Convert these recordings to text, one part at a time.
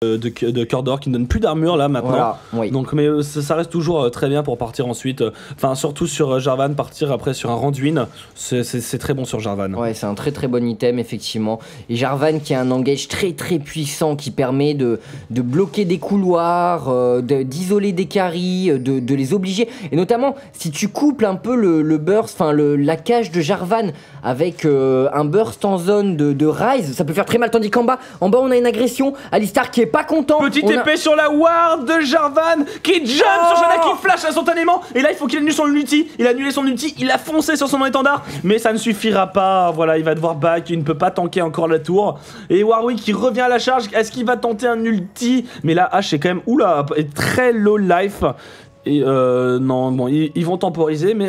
de cœur d'or qui ne donne plus d'armure là maintenant. Voilà, oui. Donc, mais ça reste toujours très bien pour partir ensuite. Enfin, surtout sur Jarvan, partir après sur un Randuin, c'est très bon sur Jarvan. Ouais, c'est un très très bon item, effectivement. Et Jarvan qui a un engage très très puissant qui permet de bloquer des couloirs, d'isoler des carries, de les obliger. Et notamment, si tu couples un peu le burst, enfin la cage de Jarvan avec un burst en zone de Ryze, ça peut faire très mal. Tandis qu'en bas, on a une agression. Alistar qui est pas content. Petite épée sur la ward de Jarvan qui jump sur Janna qui flash instantanément. Et là, il faut qu'il annule son ulti. Il a annulé son ulti, il a foncé sur son étendard. Mais ça ne suffira pas. Voilà, il va devoir back. Il ne peut pas tanker encore la tour. Et Warwick qui revient à la charge. Est-ce qu'il va tenter un ulti? Mais là, H est quand même est très low life. Et non, bon, ils vont temporiser, mais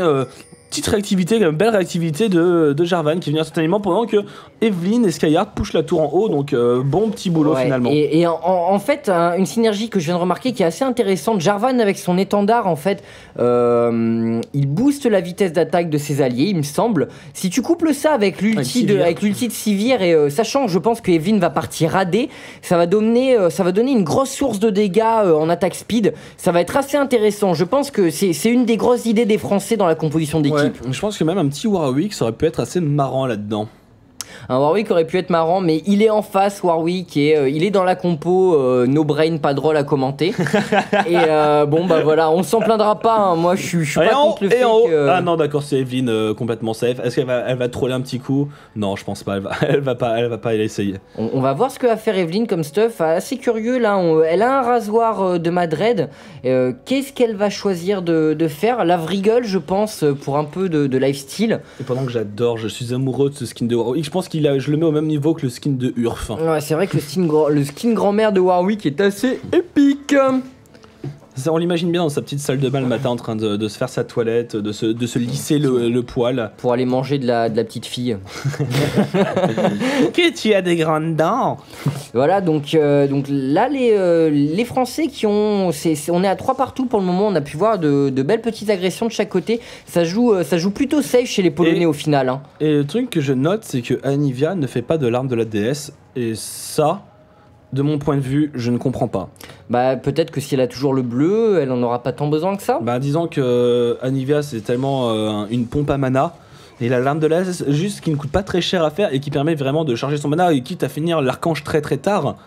petite réactivité, belle réactivité de Jarvan qui vient instantanément pendant que Evelyn et Skyheart pushent la tour en haut, donc bon petit boulot finalement. Et en fait, une synergie que je viens de remarquer qui est assez intéressante, Jarvan avec son étendard en fait, il booste la vitesse d'attaque de ses alliés, il me semble. Si tu couples ça avec l'ulti de Sivir et sachant que je pense que Evelyn va partir rader, ça va donner une grosse source de dégâts en attaque speed, ça va être assez intéressant. Je pense que c'est une des grosses idées des Français dans la composition d'équipe. Ouais, je pense que même un petit Warwick ça aurait pu être assez marrant là-dedans. Un Warwick aurait pu être marrant, mais il est en face, Warwick, et il est dans la compo no brain, pas drôle à commenter. Et bon, bah voilà, on s'en plaindra pas. Hein. Moi, je suis pas contre le fait que... Ah non, d'accord, c'est Evelyn complètement safe. Est-ce qu'elle va troller un petit coup? Non, je pense pas. Elle va pas essayer. On va voir ce que va faire Evelyn comme stuff. Assez curieux là. Elle a un rasoir de Madred. Qu'est-ce qu'elle va choisir de faire? La Vriggle, je pense, pour un peu de lifesteal. Et pendant que je suis amoureux de ce skin de Warwick. Je pense je le mets au même niveau que le skin de Urf. Ouais, c'est vrai que le skin grand-mère de Warwick est assez épique. On l'imagine bien dans sa petite salle de bain le matin en train de se faire sa toilette, de se lisser le poil. Pour aller manger de la petite fille. Que tu as des grandes dents. Voilà, donc là, les Français on est à 3 partout pour le moment. On a pu voir de belles petites agressions de chaque côté. Ça joue plutôt safe chez les Polonais au final. Hein. Et le truc que je note, c'est que Anivia ne fait pas de l'arme de la déesse. Et ça... De mon point de vue, je ne comprends pas. Bah peut-être que si elle a toujours le bleu, elle en aura pas tant besoin que ça. Bah disons que Anivia c'est tellement une pompe à mana. Et la lame de l'As juste qui ne coûte pas très cher à faire et qui permet vraiment de charger son mana et quitte à finir l'archange très très tard.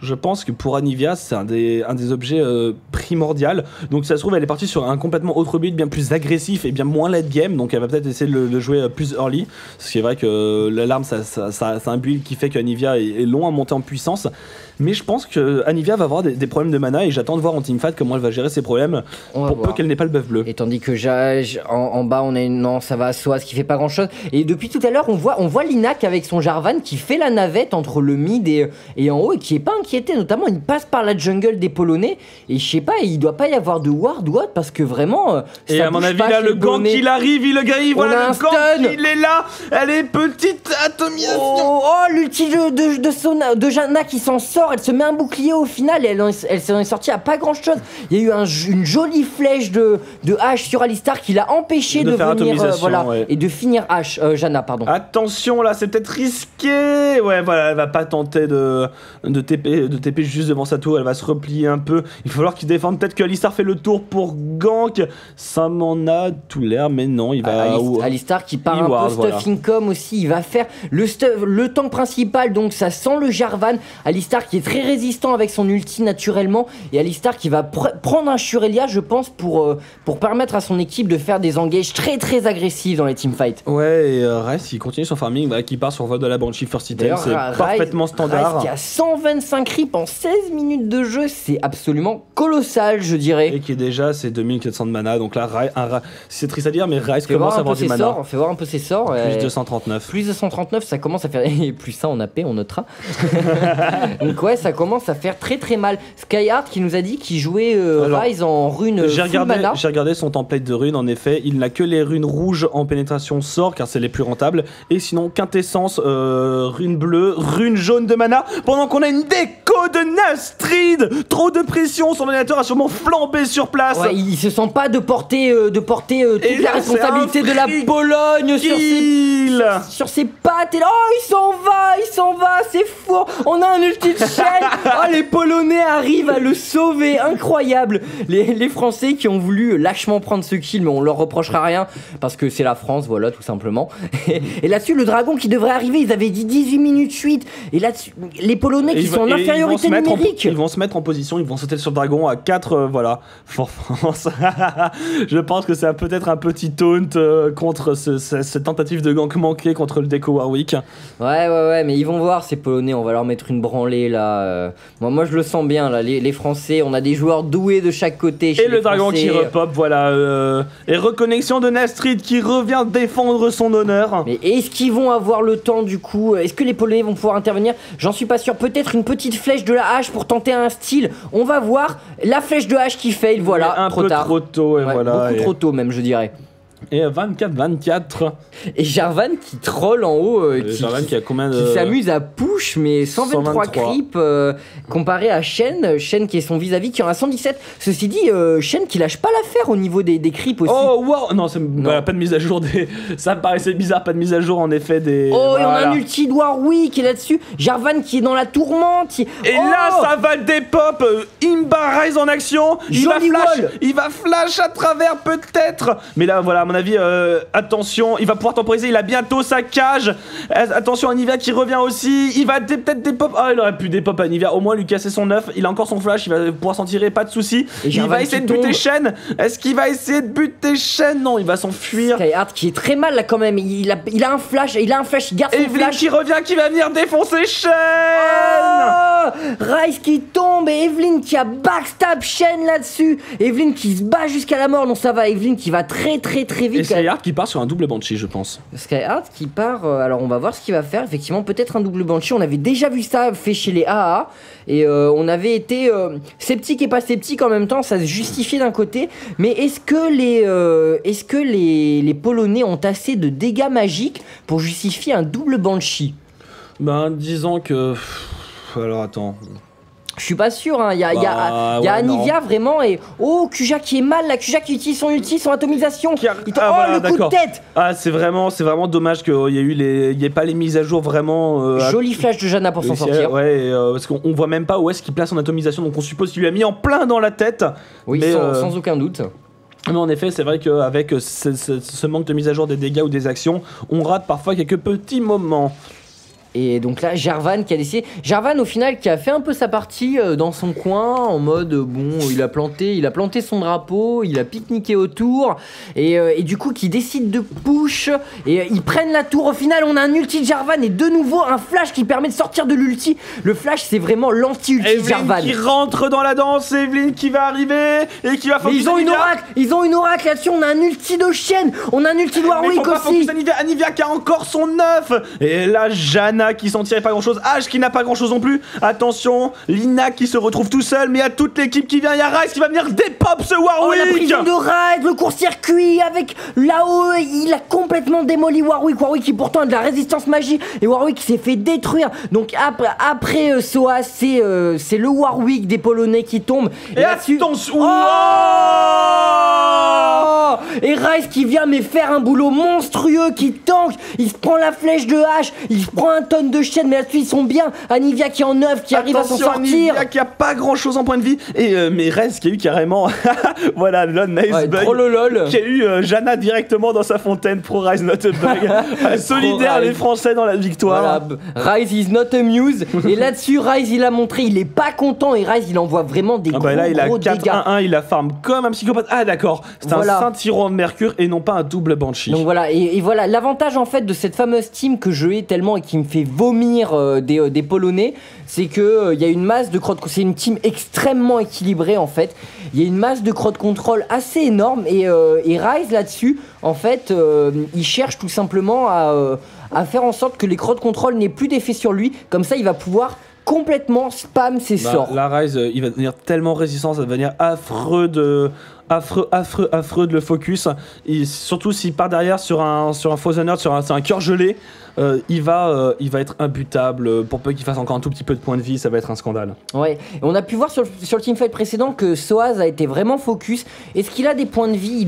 Je pense que pour Anivia, c'est un des objets primordiaux. Donc ça se trouve, elle est partie sur un complètement autre build, bien plus agressif et bien moins late game. Donc elle va peut-être essayer de le jouer plus early. Ce qui est vrai que l'alarme, c'est un build qui fait qu'Anivia est long à monter en puissance. Mais je pense que Anivia va avoir des problèmes de mana et j'attends de voir en teamfight comment elle va gérer ses problèmes pour peu qu'elle n'ait pas le buff bleu. Et tandis que en bas on a non, ça va à Soaz qui fait pas grand chose. Et depuis tout à l'heure on voit Linac avec son Jarvan qui fait la navette entre le mid et en haut et qui est pas inquiété. Notamment il passe par la jungle des Polonais et je sais pas, il doit pas y avoir de ward ou autre parce que vraiment et à mon avis là le gank il arrive, il voilà le gank il est là. Elle est petite atomisation. Oh l'ulti de Janna qui s'en sort. Elle se met un bouclier au final et elle s'en est sortie à pas grand chose. Il y a eu une jolie flèche de H sur Alistar qui l'a empêché de venir et de finir Janna pardon. Attention là c'est peut-être risqué. Ouais voilà elle va pas tenter de TP juste devant sa tour. Elle va se replier un peu. Il va falloir qu'il défende. Peut-être que Alistar fait le tour pour gank. Ça m'en a tout l'air mais non il va... Alistar qui part un peu stuffing com aussi. Il va faire le tank principal donc ça sent le Jarvan. Alistar qui est très résistant avec son ulti naturellement et Alistar qui va prendre un Shurelia je pense pour permettre à son équipe de faire des engages très très agressifs dans les teamfights. Ouais et Ryze il continue son farming qui part sur vol de la Banshee first item, c'est parfaitement standard. Ryze qui a 125 creeps en 16 minutes de jeu, c'est absolument colossal je dirais. Et qui est déjà à ses 2400 de mana donc là c'est triste à dire mais Ryze commence à avoir du mana. On fait voir un peu ses sorts. Plus 239. Plus 239 ça commence à faire et plus ça en AP on notera. Donc ouais ça commence à faire très très mal. Skyheart qui nous a dit qu'il jouait Ryze en rune j'ai regardé son template de runes en effet il n'a que les runes rouges en pénétration sort car c'est les plus rentables et sinon quintessence rune bleue rune jaune de mana pendant qu'on a une écho de Nastrid. Trop de pression, son ordinateur a sûrement flambé sur place. Ouais, il se sent pas de porter toute Et la là, responsabilité c'est un de la free Pologne kill. sur ses pattes. Et là, oh, il s'en va, c'est fou. On a un ulti de chaîne. Oh, les Polonais arrivent à le sauver, incroyable. Les Français qui ont voulu lâchement prendre ce kill, mais on leur reprochera rien parce que c'est la France, voilà, tout simplement. Et là-dessus, le dragon qui devrait arriver, ils avaient dit 18 minutes 8. Et là-dessus, les Polonais qui sont en infériorité numérique. Ils vont se mettre en position, ils vont sauter sur le dragon à 4, voilà. France. Je pense que c'est peut-être un petit taunt contre cette tentative de gank manqué contre le déco Warwick. Ouais, mais ils vont voir ces Polonais, on va leur mettre une branlée là. Moi je le sens bien là, les Français, on a des joueurs doués de chaque côté. Et le dragon qui repop, voilà. Et reconnexion de Nastrid qui revient défendre son honneur. Mais est-ce qu'ils vont avoir le temps du coup? Est-ce que les Polonais vont pouvoir intervenir? J'en suis pas sûr. Peut-être une petite flèche de la hache pour tenter un style. On va voir. La flèche de hache qui fail, voilà. Un peu trop tôt, et voilà. Beaucoup trop tôt même, je dirais. Et 24-24. Et Jarvan qui troll en haut, Jarvan qui a combien de... qui s'amuse à push, mais 123 creep comparé à Shen qui est son vis-à-vis qui en a 117. Ceci dit, Shen qui lâche pas l'affaire au niveau des creeps aussi. Oh wow, non, pas de mise à jour des... Ça me paraissait bizarre, pas de mise à jour en effet des... Oh, et on a un ulti de Warwick qui est là-dessus. Jarvan qui est dans la tourmente. Et là, ça va le dépop. Imba Rise en action. Il va flash à travers peut-être. Mais là, voilà, à mon avis, attention, il va pouvoir temporiser, il a bientôt sa cage. Attention à Nivea qui revient aussi. Il va peut-être dépop. Ah, il aurait pu dépop à Nivea. Au moins lui casser son œuf. Il a encore son flash, il va pouvoir s'en tirer, pas de soucis. Il va essayer de buter Shen. Est-ce qu'il va essayer de buter Shen? Non, il va s'enfuir. Skyheart qui est très mal là quand même. Il a un flash, il garde son Evelyn flash. qui revient, qui va venir défoncer Shen. Oh, Ryze qui tombe et Evelyn qui a backstab Shen là-dessus. Evelyn qui se bat jusqu'à la mort. Non, ça va. Evelyn qui va très vite. Et Skyheart qui part sur un double Banshee, je pense. Skyheart qui part. Alors, on va voir ce qu'il va faire. Effectivement, peut-être un double Banshee. On avait déjà vu ça fait chez les AA. Et on avait été sceptique et pas sceptique en même temps. Ça se justifiait d'un côté. Mais est-ce que les Polonais ont assez de dégâts magiques pour justifier un double Banshee? Ben, disons que. Alors, attends. Je suis pas sûr, hein. Il y a Anivia vraiment et oh Kuja qui est mal, la Kuja qui utilise son ulti, son atomisation. Voilà, le coup de tête. Ah c'est vraiment dommage qu'il y ait pas les mises à jour vraiment. Joli flash de Janna pour s'en sortir. Ouais, parce qu'on voit même pas où est-ce qu'il place son atomisation, donc on suppose qu'il lui a mis en plein dans la tête. Oui, mais, sans aucun doute. Mais en effet, c'est vrai qu'avec ce manque de mise à jour des dégâts ou des actions, on rate parfois quelques petits moments. Et donc là, Jarvan qui a décidé. Jarvan au final qui a fait un peu sa partie dans son coin en mode bon, il a planté son drapeau, il a pique-niqué autour et du coup qui décide de push et ils prennent la tour. Au final, on a un ulti de Jarvan et de nouveau un flash qui permet de sortir de l'ulti. Le flash, c'est vraiment l'anti-ulti de Jarvan. Evelyn qui rentre dans la danse, Evelyn qui va arriver et qui va faire. Ils ont une oracle là-dessus. On a un ulti de Shen, on a un ulti de Warwick aussi. Anivia qui a encore son œuf et là Janna qui s'en tirait pas grand chose, Ash qui n'a pas grand chose non plus, attention, Lina qui se retrouve tout seul, mais il y a toute l'équipe qui vient, il y a Ryze qui va venir dépop ce Warwick. Oh la prison de Ryze, le court-circuit avec là-haut, il a complètement démoli Warwick qui pourtant a de la résistance magie et Warwick qui s'est fait détruire. Donc après Soa, c'est le Warwick des Polonais qui tombe. Et attention, et Ryze qui vient mais faire un boulot monstrueux, qui tank, il se prend la flèche de hache, il se prend un tonne de chaîne, mais là-dessus ils sont bien. Anivia qui est en 9, qui arrive à s'en sortir. Anivia qui a pas grand chose en point de vie. Et mais Ryze qui a eu carrément voilà, nice bug. Qui a eu Janna directement dans sa fontaine pro Ryze not a bug. Solidaire les Français dans la victoire. Voilà. Ryze is not amused. Et là-dessus Ryze il a montré, il est pas content et Ryze il envoie vraiment des gros là, il a 4-1-1, il a farm comme un psychopathe. Ah d'accord, c'est un Saint-Tyran de Mercure et non pas un double Banshee. Donc voilà, et voilà l'avantage en fait de cette fameuse team que je hais tellement et qui me fait vomir des Polonais, c'est que y a une masse de crowd, c'est une team extrêmement équilibrée en fait. Il y a une masse de crowd control assez énorme et Ryze là-dessus en fait il cherche tout simplement à faire en sorte que les crowd control n'aient plus d'effet sur lui, comme ça il va pouvoir complètement spam ses sorts. La Ryze il va devenir tellement résistant, ça va devenir affreux affreux de le focus. Et surtout s'il part derrière sur un Frozen Earth, sur un cœur gelé, il va être imbutable. Pour peu qu'il fasse encore un tout petit peu de points de vie, ça va être un scandale. Ouais, et on a pu voir sur le teamfight précédent que Soaz a été vraiment focus. Est-ce qu'il a des points de vie?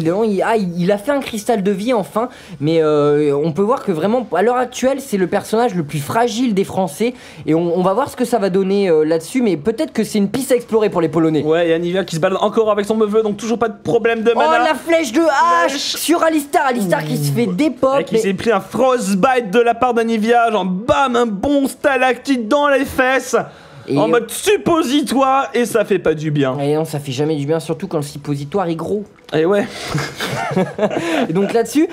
Il a fait un cristal de vie enfin, mais on peut voir que vraiment à l'heure actuelle c'est le personnage le plus fragile des Français et on va voir ce que ça va donner là-dessus, mais peut-être que c'est une piste à explorer pour les Polonais. Ouais, et Anivia qui se balade encore avec son neveu, donc toujours pas de problème de mana. Oh, la flèche de hache sur Alistar qui se fait dépop. Et qui s'est pris un frostbite de la part d'Anivia, genre bam, un bon stalactite dans les fesses. Et en mode suppositoire, et ça fait pas du bien. Et non, ça fait jamais du bien, surtout quand le suppositoire est gros. Et ouais. Et donc là-dessus,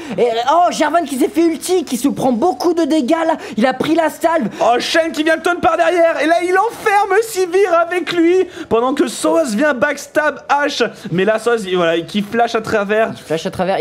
Jarvan qui s'est fait ulti, qui se prend beaucoup de dégâts là, il a pris la salve. Oh, Shen qui vient le tonne par derrière, et là il enferme Sivir avec lui, pendant que Soaz vient backstab Ashe. Mais là Soaz, voilà, qui flash à travers.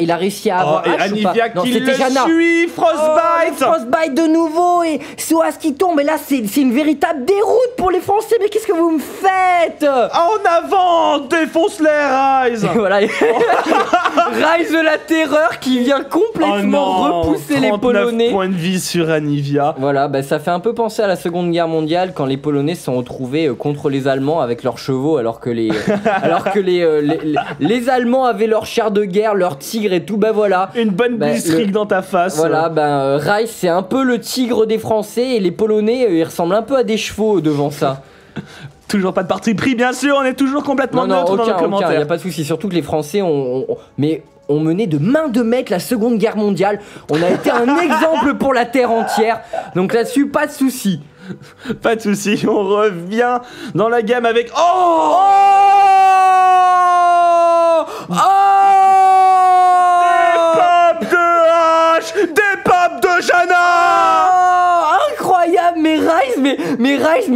Il a réussi à avoir et Ashe Anivia ou pas? qui le suit, Frostbite. Frostbite de nouveau, et Soaz qui tombe, et là c'est une véritable déroute pour les Français, mais qu'est-ce que vous me faites? En avant, défonce-les Ryze. Voilà. Ryze de la terreur qui vient complètement repousser les Polonais. 39 points de vie sur Anivia. Voilà, ça fait un peu penser à la Seconde Guerre mondiale quand les Polonais se sont retrouvés contre les Allemands avec leurs chevaux, alors que les Allemands avaient leurs chars de guerre, leurs tigres et tout. Voilà. Une bonne blitzkrieg dans ta face. Voilà, Ryze c'est un peu le tigre des Français et les Polonais ils ressemblent un peu à des chevaux devant ça. Toujours pas de parti pris, bien sûr, on est toujours complètement neutre dans les commentaires. Il n'y a pas de souci, surtout que les Français ont mené de main de maître la Seconde Guerre mondiale. On a été un exemple pour la terre entière. Donc là-dessus, pas de souci. Pas de souci, on revient dans la gamme avec Des papes de hache, des papes de Janna. Incroyable, mais Ryze,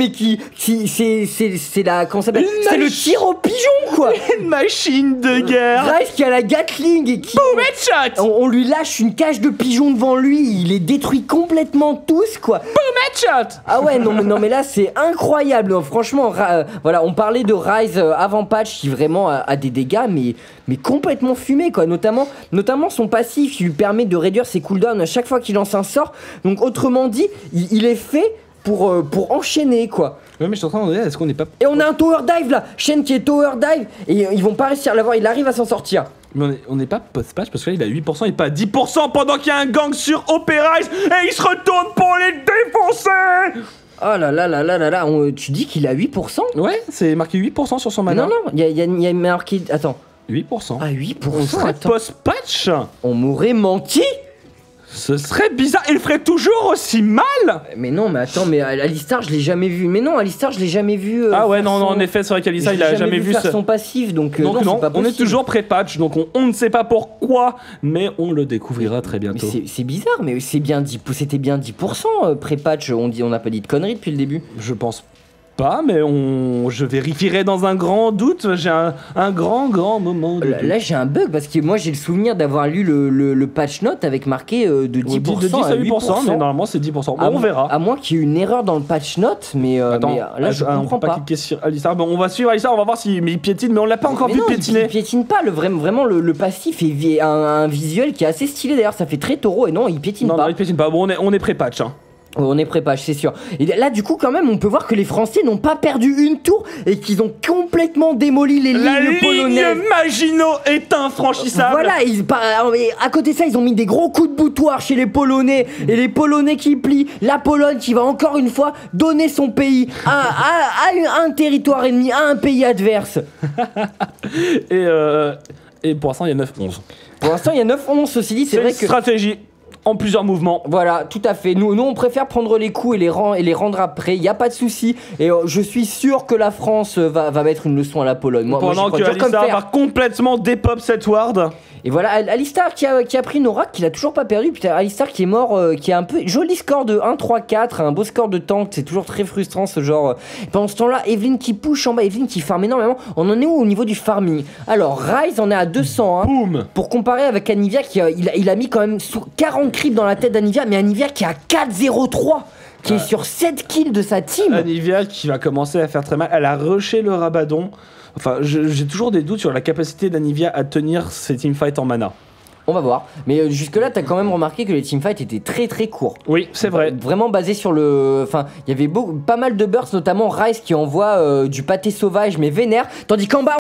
c'est la, comment ça s'appelle? C'est le tir au pigeon, quoi. Une machine de guerre. Ryze qui a la Gatling et qui... Boom, headshot. On lui lâche une cage de pigeons devant lui, il les détruit complètement tous, quoi. Boom, headshot. Ah ouais, non mais là c'est incroyable, non, franchement, voilà, on parlait de Ryze avant patch qui vraiment a des dégâts, mais complètement fumé, quoi. Notamment son passif qui lui permet de réduire ses cooldowns à chaque fois qu'il lance un sort. Donc autrement dit, il est fait pour enchaîner, quoi. Ouais, mais je suis en train de me demander, est-ce qu'on n'est pas... Et on a un tower dive là, Shen qui est tower dive, et ils vont pas réussir à l'avoir, il arrive à s'en sortir. Mais on n'est pas post-patch parce que là il a 8%, il est pas à 10% pendant qu'il y a un gang sur Operize et il se retourne pour les défoncer. Oh là, tu dis qu'il a 8%? Ouais, c'est marqué 8% sur son mana. Non, il y a marqué... Attends. 8%. Ah, 8%. On serait post-patch. On m'aurait menti. Ce serait bizarre, il ferait toujours aussi mal. Mais non, mais attends, mais Alistar je l'ai jamais vu. Mais non, Alistar je l'ai jamais vu. Ah ouais, non, en effet, c'est vrai qu'Alistar il a jamais vu faire son passif, donc non, c'est pas on est possible. toujours pré-patch, donc on ne sait pas pourquoi, mais on le découvrira très bientôt. C'est bizarre, mais c'était bien 10% pré-patch. On n'a pas dit de conneries depuis le début. Je pense pas, mais je vérifierai dans un grand doute. J'ai un grand moment de doute. Là j'ai un bug parce que moi j'ai le souvenir d'avoir lu le patch note avec marqué de 10%, de 10 à 8%, mais normalement c'est 10%. Bon, on verra. À moins qu'il y ait une erreur dans le patch note, mais là je comprends pas. Cliquer sur Alistar. Bon, on va suivre Alistar, on va voir s'il piétine, mais on l'a pas encore vu piétiner. Il piétine pas, vraiment le passif est un visuel qui est assez stylé d'ailleurs, ça fait très taureau et non, il piétine pas. Non, il piétine pas. Bon, on est pré-patch. Hein. On est pré-patch, c'est sûr. Et là, du coup, quand même, on peut voir que les Français n'ont pas perdu une tour et qu'ils ont complètement démoli les lignes polonaises. La ligne Maginot est infranchissable. Voilà, à côté de ça, ils ont mis des gros coups de boutoir chez les Polonais. Et les Polonais qui plient. La Pologne qui va encore une fois donner son pays à un territoire ennemi, à un pays adverse. Et pour l'instant, il y a 9-11. Pour l'instant, il y a 9-11, ceci dit, c'est vrai que... stratégie. En plusieurs mouvements. Voilà, tout à fait. Nous on préfère prendre les coups et les rendre après. Il y a pas de souci. Et je suis sûr que la France va mettre une leçon à la Pologne. Pendant que Alistar va complètement dépop cette ward. Et voilà, Alistar qui a pris une Oracle qu'il a toujours pas perdu. Putain, Alistar qui est mort, qui a un peu joli score de 1-3-4, un beau score de tank. C'est toujours très frustrant ce genre. Pendant ce temps-là, Evelyn qui push en bas, Evelyn qui farm énormément. On en est où au niveau du farming? Alors, Ryze en est à 200. Hein, boum. Pour comparer avec Anivia, il a mis quand même 40 creeps dans la tête d'Anivia, mais Anivia qui est à 4-0-3. qui est sur 7 kills de sa team. Anivia qui va commencer à faire très mal. Elle a rushé le Rabadon. Enfin, j'ai toujours des doutes sur la capacité d'Anivia à tenir ses teamfights en mana. On va voir. Mais jusque-là, t'as quand même remarqué que les teamfights étaient très très courts. Oui, c'est vrai. Vraiment basé sur le... Enfin, il y avait pas mal de bursts, notamment Ryze qui envoie du pâté sauvage mais vénère. Tandis qu'en bas,